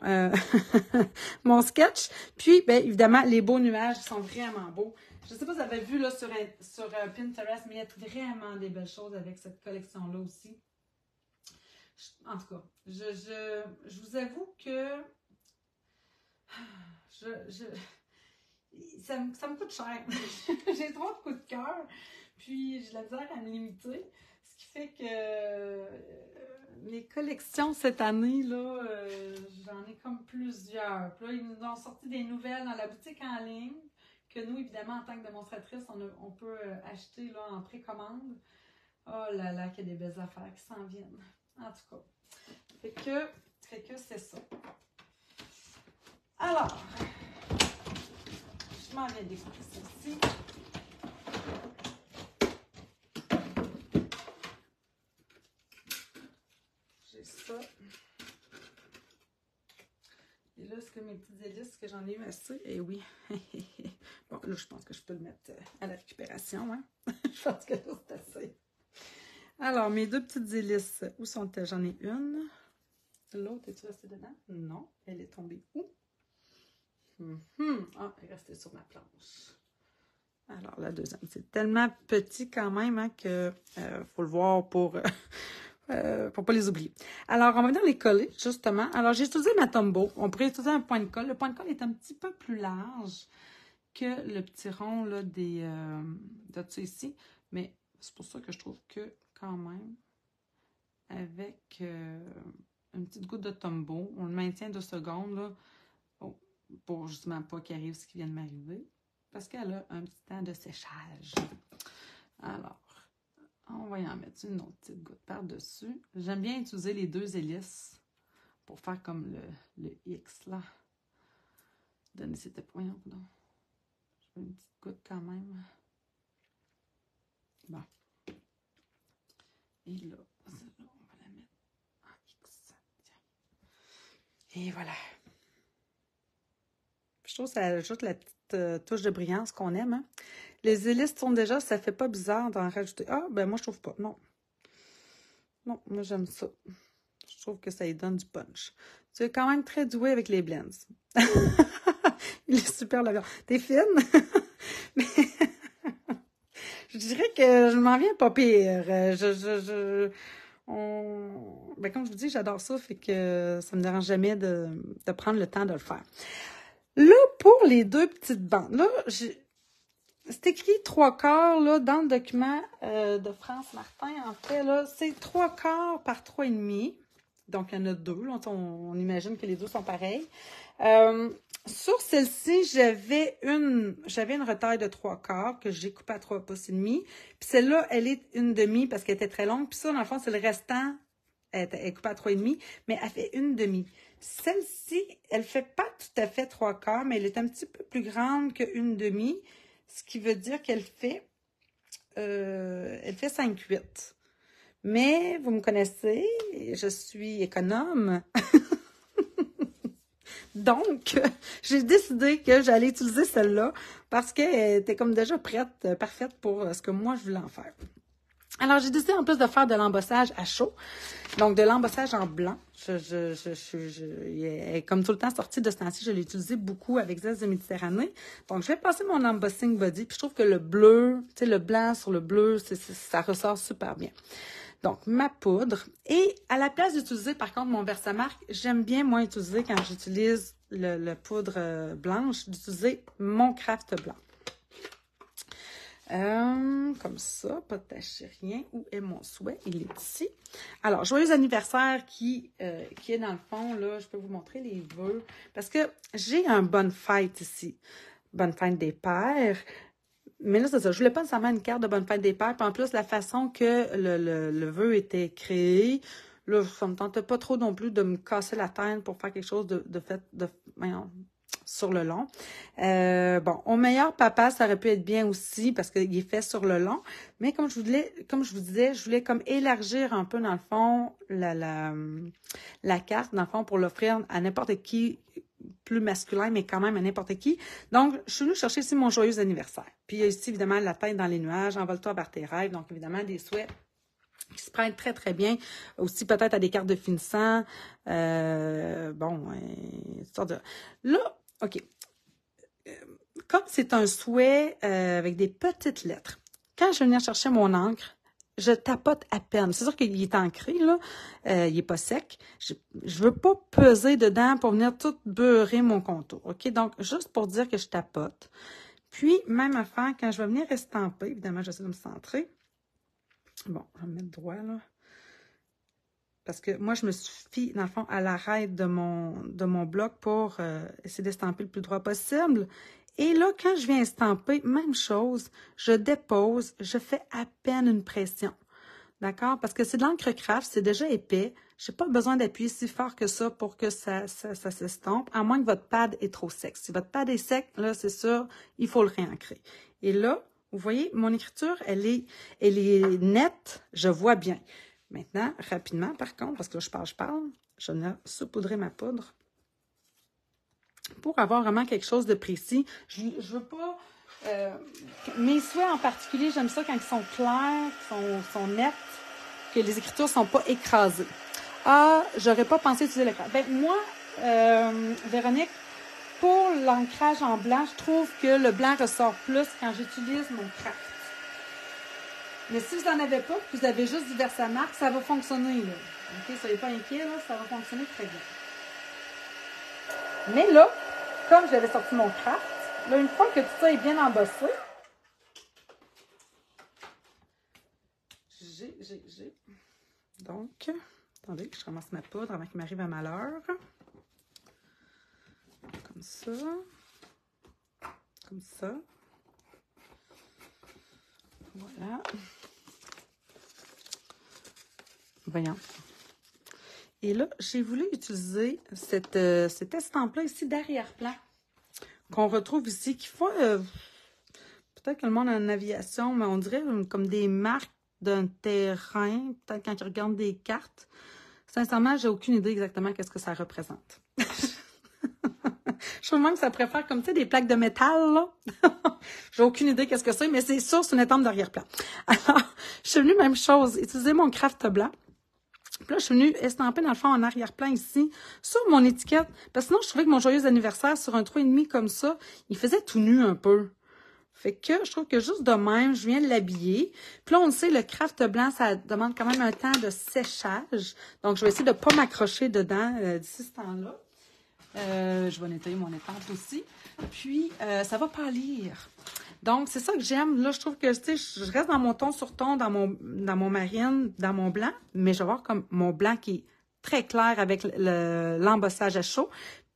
A: mon sketch. Puis, bien, évidemment, les beaux nuages sont vraiment beaux. Je ne sais pas si vous avez vu là, sur Pinterest, mais il y a vraiment des belles choses avec cette collection-là aussi. En tout cas, je vous avoue que ça me coûte cher. J'ai trop de coups de cœur. Puis, j'ai de la misère à me limiter. Ce qui fait que mes collections cette année, là, j'en ai comme plusieurs. Puis là, ils nous ont sorti des nouvelles dans la boutique en ligne que nous, évidemment, en tant que démonstratrice, on peut acheter là, en précommande. Oh là là, qu'il y a des belles affaires qui s'en viennent. En tout cas. Fait que c'est ça. Alors, je m'en viens découper ça ici. J'ai ça. Et là, est-ce que mes petites hélices, que j'en ai eu assez? Eh oui. Bon, là, je pense que je peux le mettre à la récupération. Hein? Je pense que là, c'est assez. Alors, mes 2 petites hélices, où sont-elles? J'en ai une. L'autre, est-tu restée dedans? Non. Elle est tombée où? Ah, elle est restée sur ma planche. Alors, la deuxième. C'est tellement petit quand même hein, que faut le voir pour pas les oublier. Alors, on va venir les coller, justement. Alors, j'ai utilisé ma Tombow. On pourrait utiliser un point de colle. Le point de colle est un petit peu plus large que le petit rond là, de ça ici. Mais c'est pour ça que je trouve que, quand même, avec une petite goutte de Tombow, on le maintient 2 secondes, là, pour justement pas qu'il arrive ce qui vient de m'arriver. Parce qu'elle a un petit temps de séchage. Alors, on va y en mettre une autre petite goutte par-dessus. J'aime bien utiliser les 2 hélices pour faire comme le X, là. Donner cette poignée. Je fais une petite goutte quand même. Bon. Et là, celle-là, on va la mettre en X. Tiens. Et voilà. Je trouve que ça ajoute la petite touche de brillance qu'on aime. Hein? Les hélices tournent déjà, ça fait pas bizarre d'en rajouter. Ah, ben moi, je trouve pas. Non. Non, moi, j'aime ça. Je trouve que ça y donne du punch. Tu es quand même très doué avec les blends. Il est super l'avion. T'es fine? Mais je dirais que je m'en viens pas pire. Ben, comme je vous dis, j'adore ça, fait que ça me dérange jamais de prendre le temps de le faire. Là, pour les 2 petites bandes, là, c'est écrit 3/4 là, dans le document de France Martin, en fait, là, c'est 3/4 par 3,5. Donc, il y en a deux. Là, on imagine que les deux sont pareils. Sur celle-ci, j'avais une retaille de 3/4 que j'ai coupée à 3 pouces et demi. Puis celle-là, elle est une demi parce qu'elle était très longue. Puis ça, dans le fond, c'est le restant. Elle est coupée à 3,5, mais elle fait une demi. Celle-ci, elle fait pas tout à fait 3/4, mais elle est un petit peu plus grande qu'une demi. Ce qui veut dire qu'elle fait 5/8. Mais vous me connaissez, je suis économe. Donc, j'ai décidé que j'allais utiliser celle-là parce qu'elle était comme déjà prête, parfaite pour ce que moi je voulais en faire. Alors, j'ai décidé en plus de faire de l'embossage à chaud, donc de l'embossage en blanc. Comme tout le temps sorti de ce temps-ci, je l'ai utilisé beaucoup avec Zeste de Méditerranée. Donc, je vais passer mon embossing body, puis je trouve que le bleu, tu sais, le blanc sur le bleu, ça ressort super bien. Donc, ma poudre. Et à la place d'utiliser, par contre, mon Versamark, j'aime bien, moi, utiliser, quand j'utilise le poudre blanche, d'utiliser mon Craft blanc. Comme ça, pas de tache, rien. Où est mon souhait? Il est ici. Alors, joyeux anniversaire qui est dans le fond, là, je peux vous montrer les vœux. Parce que j'ai un bonne fête ici. Bonne fête des pères. Mais là, c'est ça. Je voulais pas nécessairement une carte de bonne fête des pères. Puis en plus, la façon que le vœu était créé, là, ça me tentait pas trop non plus de me casser la tête pour faire quelque chose sur le long. Bon, au meilleur papa, ça aurait pu être bien aussi parce qu'il est fait sur le long. Mais comme je vous disais, je voulais comme élargir un peu, dans le fond, la carte, dans le fond, pour l'offrir à n'importe qui, plus masculin, mais quand même à n'importe qui. Donc, je suis venue chercher ici mon joyeux anniversaire. Puis, il y a ici, évidemment, la tête dans les nuages, envole-toi vers tes rêves. Donc, évidemment, des souhaits qui se prennent très, très bien. Aussi, peut-être à des cartes de finissant. Là, OK. Comme c'est un souhait avec des petites lettres, quand je vais venir chercher mon encre, je tapote à peine. C'est sûr qu'il est ancré, là. Il est pas sec. Je veux pas peser dedans pour venir tout beurrer mon contour. OK? Donc, juste pour dire que je tapote. Puis, même affaire, quand je vais venir estamper, évidemment, j'essaie de me centrer. Bon, je vais me mettre droit, là. Parce que moi, je me fie, dans le fond, à l'arête de mon bloc pour essayer d'estamper le plus droit possible. Et là, quand je viens estamper, même chose, je dépose, je fais à peine une pression. D'accord? Parce que c'est de l'encre craft, c'est déjà épais. Je n'ai pas besoin d'appuyer si fort que ça pour que ça s'estompe, à moins que votre pad est trop sec. Si votre pad est sec, là, c'est sûr, il faut le réancrer. Et là, vous voyez, mon écriture, elle est nette, je vois bien. Maintenant, rapidement, par contre, parce que là, je parle, je vais saupoudrer ma poudre pour avoir vraiment quelque chose de précis. Je veux pas... mes souhaits en particulier, j'aime ça quand ils sont clairs, sont nets, que les écritures sont pas écrasées. Ah, j'aurais pas pensé utiliser le craft. Ben, moi, Véronique, pour l'ancrage en blanc, je trouve que le blanc ressort plus quand j'utilise mon craft. Mais si vous n'en avez pas, que vous avez juste du Versamark, ça va fonctionner, là. OK? Soyez pas inquiets, là, ça va fonctionner très bien. Mais là, comme j'avais sorti mon craft, là, une fois que tout ça est bien embossé, donc, attendez, je ramasse ma poudre avant qu'il m'arrive un malheur. Comme ça. Comme ça. Voilà. Voyons. Et là, j'ai voulu utiliser cet estampe-là ici d'arrière-plan qu'on retrouve ici, qui fait peut-être que le monde en aviation, mais on dirait comme des marques d'un terrain, peut-être quand ils regardent des cartes. Sincèrement, j'ai aucune idée exactement qu'est-ce que ça représente. Je trouve même que ça pourrait faire comme, tu sais, des plaques de métal, là. J'ai aucune idée qu'est-ce que c'est, mais c'est sûr, c'est une étampe d'arrière-plan. Alors, je suis venue, même chose, utiliser mon craft blanc. Puis là, je suis venue estamper, dans le fond, en arrière-plan ici, sur mon étiquette. Parce que sinon, je trouvais que mon joyeux anniversaire, sur un 3,5 comme ça, il faisait tout nu un peu. Fait que je trouve que juste de même, je viens de l'habiller. Puis là, on le sait, le craft blanc, ça demande quand même un temps de séchage. Donc, je vais essayer de ne pas m'accrocher dedans d'ici ce temps-là. Je vais nettoyer mon étampe aussi. Puis, ça va pâlir. Donc, c'est ça que j'aime. Là, je trouve que, tu sais, je reste dans mon ton sur ton, dans mon marine, dans mon blanc, mais je vais avoir comme mon blanc qui est très clair avec l'embossage à chaud.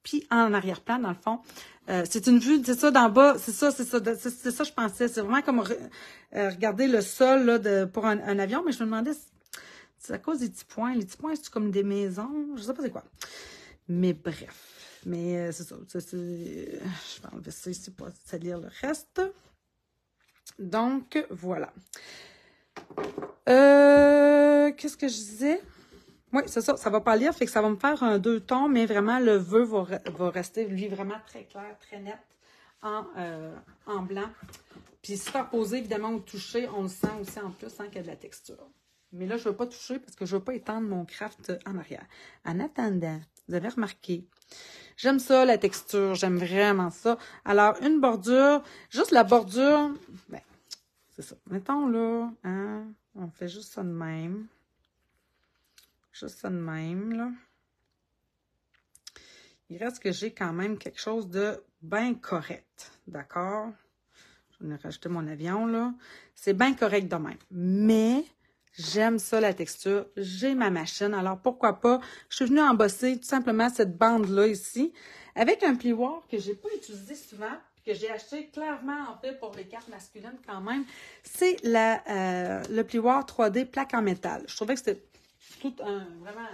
A: Puis en arrière-plan, dans le fond, c'est une vue, c'est ça d'en bas, c'est ça, je pensais. C'est vraiment comme regarder le sol là, pour un avion, mais je me demandais, c'est à cause des petits points. Les petits points, c'est comme des maisons, je sais pas c'est quoi. Mais bref, mais c'est ça. Je vais enlever ça ici pour salir le reste. Donc, voilà. Qu'est-ce que je disais? Oui, c'est ça, ça va pas lire, fait que ça va me faire un 2 tons, mais vraiment, le vœu va rester, lui, vraiment très clair, très net, en blanc. Puis superposé, évidemment, au toucher, on le sent aussi en plus, qu'il y a de la texture. Mais là, je ne veux pas toucher parce que je ne veux pas étendre mon craft en arrière. En attendant, vous avez remarqué, j'aime ça, la texture, j'aime vraiment ça. Alors, une bordure, juste la bordure, ben, c'est ça. Mettons là, hein, on fait juste ça de même. Juste ça de même, là. Il reste que j'ai quand même quelque chose de bien correct. D'accord? Je vais rajouter mon avion, là. C'est bien correct de même. Mais j'aime ça, la texture. J'ai ma machine. Alors, pourquoi pas? Je suis venue embosser tout simplement cette bande-là ici avec un plioir que j'ai pas utilisé souvent, que j'ai acheté clairement, en fait, pour les cartes masculines quand même. C'est le plioir 3D plaque en métal. Je trouvais que c'était vraiment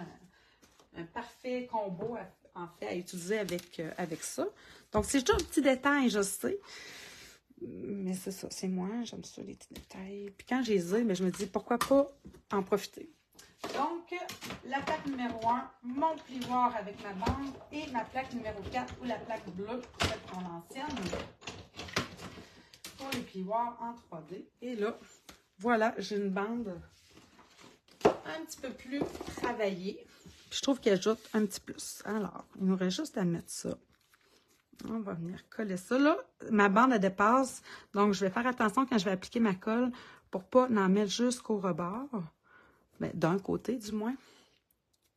A: un parfait combo en fait à utiliser avec ça. Donc, c'est juste un petit détail, je sais. Mais c'est ça, c'est moi, j'aime ça, les petits détails. Puis quand je les ai, je me dis, pourquoi pas en profiter? Donc, la plaque numéro 1, mon plioir avec ma bande, et ma plaque numéro 4, ou la plaque bleue, celle qu'on l'ancienne, pour les plioirs en 3D. Et là, voilà, j'ai une bande un petit peu plus travaillée. Puis je trouve qu'elle ajoute un petit plus. Alors, il nous reste juste à mettre ça. On va venir coller ça. Là, ma bande, elle dépasse. Donc, je vais faire attention quand je vais appliquer ma colle pour ne pas en mettre jusqu'au rebord. Ben, d'un côté, du moins.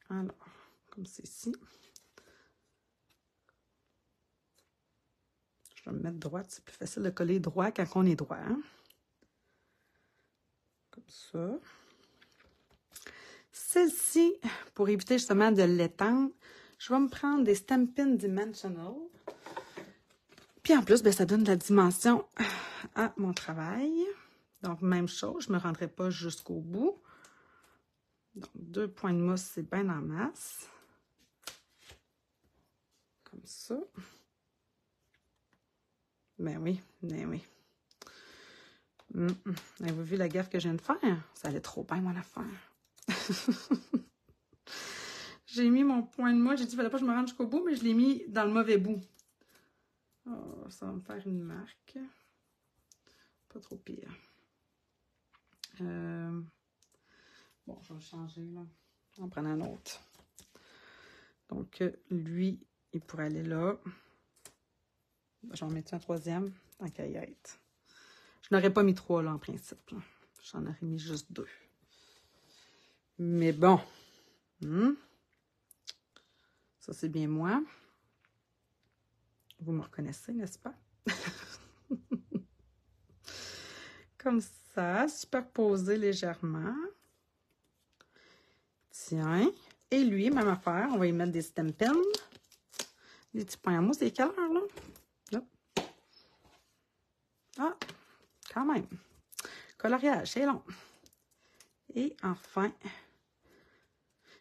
A: Alors, comme c'est ici. Je vais me mettre droite. C'est plus facile de coller droit quand on est droit. Hein? Comme ça. Celle-ci, pour éviter justement de l'étendre, je vais me prendre des Stampin' Dimensional. Puis en plus, ça donne de la dimension à mon travail. Donc, même chose, je ne me rendrai pas jusqu'au bout. Donc, 2 points de mousse, c'est bien en masse. Comme ça. Ben oui, ben oui. Avez-vous vu la gaffe que je viens de faire? Ça allait trop bien, mon affaire. J'ai mis mon point de mousse. J'ai dit, il ne fallait pas que je me rende jusqu'au bout, mais je l'ai mis dans le mauvais bout. Oh, ça va me faire une marque. Pas trop pire. Bon, je vais changer, là. On va prendre un autre. Donc, lui, il pourrait aller là. Je vais en mettre un troisième, tant qu'à y être. Je n'aurais pas mis 3, là, en principe. J'en aurais mis juste 2. Mais bon. Ça, c'est bien moi. Vous me reconnaissez, n'est-ce pas? Comme ça, superposé légèrement. Tiens. Et lui, même affaire, on va y mettre des Stampin'. Des petits points à mousse. C'est quelle heure, là? Là. Ah, quand même. Coloriage, c'est long. Et enfin...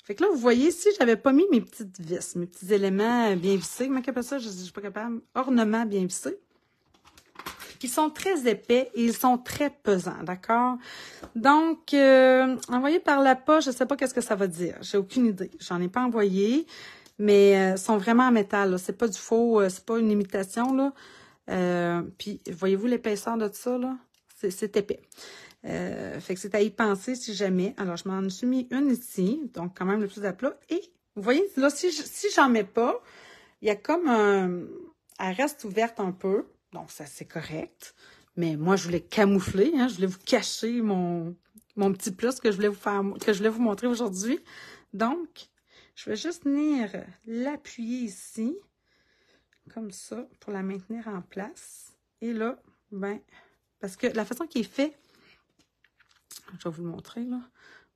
A: Fait que là, vous voyez, si j'avais pas mis mes petites vis, mes petits éléments bien vissés, comment on appelle ça? Je ne suis pas capable. Ornements bien vissés. Ils sont très épais et ils sont très pesants, d'accord? Donc, envoyé par la poche, je ne sais pas qu'est-ce que ça va dire. J'ai aucune idée. J'en ai pas envoyé, mais sont vraiment en métal. C'est pas du faux, c'est pas une imitation, là. Puis, voyez-vous l'épaisseur de ça, là? C'est épais. Fait que c'est à y penser si jamais. Alors, je m'en suis mis une ici, donc quand même le plus à plat. Et, vous voyez, là, si j'en mets pas, il y a comme un... Elle reste ouverte un peu. Donc, ça, c'est correct. Mais moi, je voulais camoufler, hein, je voulais vous cacher mon petit plus que je voulais vous faire, que je voulais vous montrer aujourd'hui. Donc, je vais juste venir l'appuyer ici, comme ça, pour la maintenir en place. Et là, ben, parce que la façon qu'il est fait, je vais vous le montrer, là.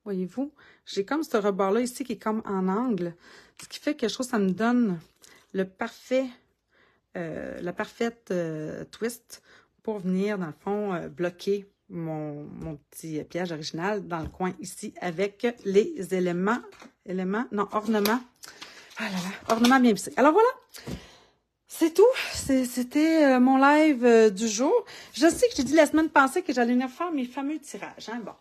A: Voyez-vous? J'ai comme ce rebord-là ici qui est comme en angle. Ce qui fait que je trouve que ça me donne le parfait, la parfaite twist pour venir, dans le fond, bloquer mon petit piège original dans le coin ici avec les ornements. Ah là là, ornements bien vissés. Alors voilà, c'est tout. C'était mon live du jour. Je sais que j'ai dit la semaine passée que j'allais venir faire mes fameux tirages. Hein? Bon.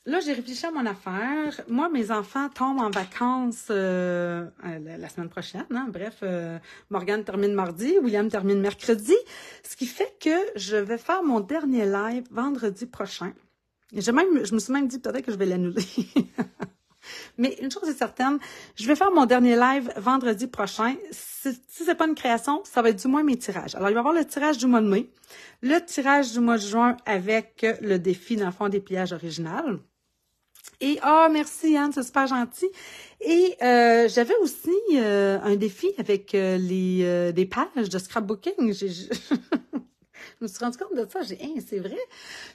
A: Là, j'ai réfléchi à mon affaire. Moi, mes enfants tombent en vacances la semaine prochaine. Hein? Bref, Morgane termine mardi, William termine mercredi. Ce qui fait que je vais faire mon dernier live vendredi prochain. Je me suis même dit peut-être que je vais l'annuler. Mais une chose est certaine, je vais faire mon dernier live vendredi prochain. Si c'est pas une création, ça va être du moins mes tirages. Alors, il va y avoir le tirage du mois de mai, le tirage du mois de juin avec le défi, dans le fond, des pliages originaux. Et, merci Anne, c'est super gentil. Et j'avais aussi un défi avec des pages de scrapbooking. Je me suis rendu compte de ça, c'est vrai.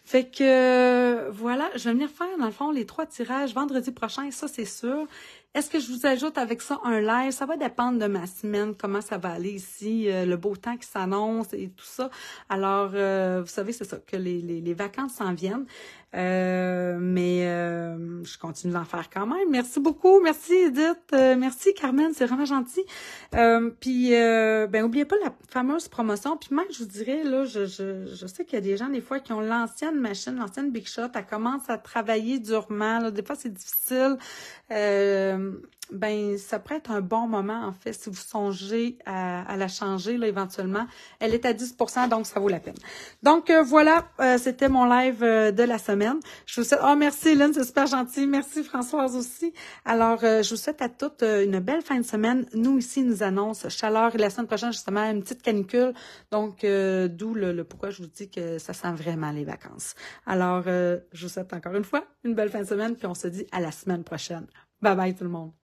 A: Fait que, voilà, je vais venir faire, dans le fond, les 3 tirages vendredi prochain, ça, c'est sûr. Est-ce que je vous ajoute avec ça un live? Ça va dépendre de ma semaine, comment ça va aller ici, le beau temps qui s'annonce et tout ça. Alors, vous savez, c'est ça, que les vacances s'en viennent. Mais je continue d'en faire quand même. Merci beaucoup. Merci Edith. Merci Carmen, c'est vraiment gentil. Puis, oubliez pas la fameuse promotion. Puis même, je vous dirais, là, je sais qu'il y a des gens, des fois, qui ont l'ancienne machine, l'ancienne Big Shot. Elle commence à travailler durement. Là. Des fois, c'est difficile. Ça pourrait être un bon moment, en fait, si vous songez à la changer, là, éventuellement. Elle est à 10%, donc ça vaut la peine. Donc, voilà, c'était mon live de la semaine. Je vous souhaite... Oh, merci, Lynn, c'est super gentil. Merci, Françoise, aussi. Alors, je vous souhaite à toutes une belle fin de semaine. Nous, ici, nous annonce chaleur. Et la semaine prochaine, justement, une petite canicule. Donc, d'où le pourquoi je vous dis que ça sent vraiment les vacances. Alors, je vous souhaite encore une fois une belle fin de semaine, puis on se dit à la semaine prochaine. Bye bye tout le monde.